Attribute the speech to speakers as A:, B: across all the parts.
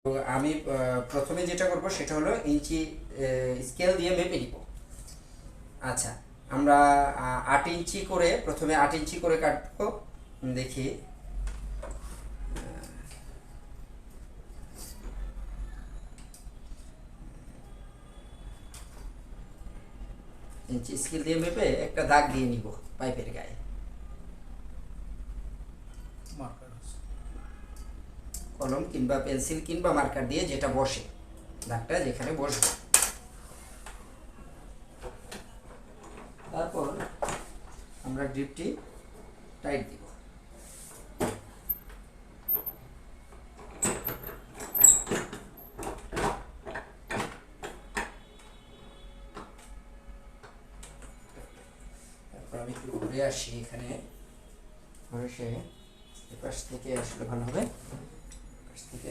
A: তো আমি প্রথমে যেটা করব সেটা হলো ইঞ্চি স্কেল দিয়ে মেপে নিব। আচ্ছা, আমরা 8 ইঞ্চি করে প্রথমে 8 ইঞ্চি করে কাটবো। দেখি, ইঞ্চি স্কেল দিয়ে মেপে একটা দাগ দিয়ে নিব পাইপের গায়ে। কলম কিংবা পেন্সিল কিংবা মার্কার দিয়ে যেটা বসে, দাগটা যেখানে বসবে। তারপর আমরা গ্রিপটি টাইট দিব। তারপর আমি একটু ঘুরে আসি, এখানে ঘুরে এসে এপাশ থেকে আসলে ভালো হবে। এপাশ থেকে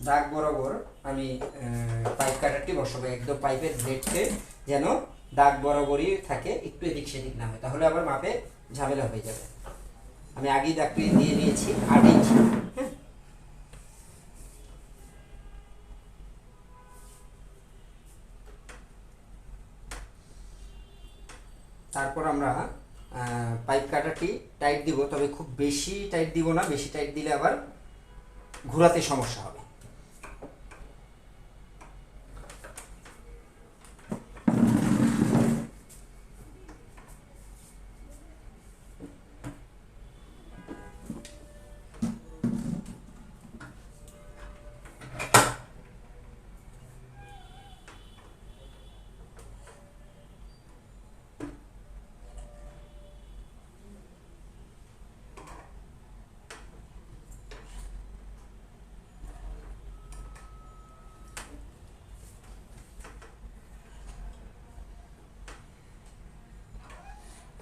A: দাগ বরাবর আমি পাইপ কাটারটি বসাবো, একদম পাইপের ব্লেডকে যেন দাগ বরাবরই থাকে, একটু এদিক সেদিক না হয়, তাহলে আবার মাপে ঝামেলা হয়ে যাবে। আমি আগেই দাগটি দিয়ে নিয়েছি 8 ইঞ্চি। হ্যাঁ, তারপর আমরা পাইপ কাটারটি টাইট দিব, তবে খুব বেশি টাইট দিব না, বেশি টাইট দিলে আবার ঘোরাতে সমস্যা হবে।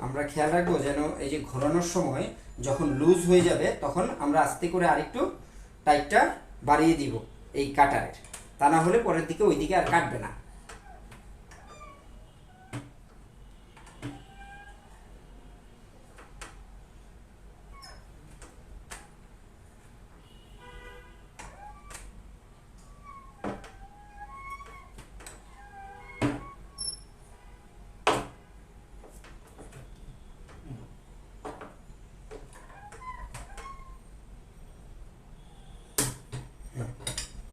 A: আমরা খেয়াল রাখবো যেন এই যে ঘোরানোর সময় যখন লুজ হয়ে যাবে তখন আমরা আস্তে করে আরেকটু টাইটটা বাড়িয়ে দিব এই কাটারের, তা না হলে পরের দিকে ওই দিকে আর কাটবে না।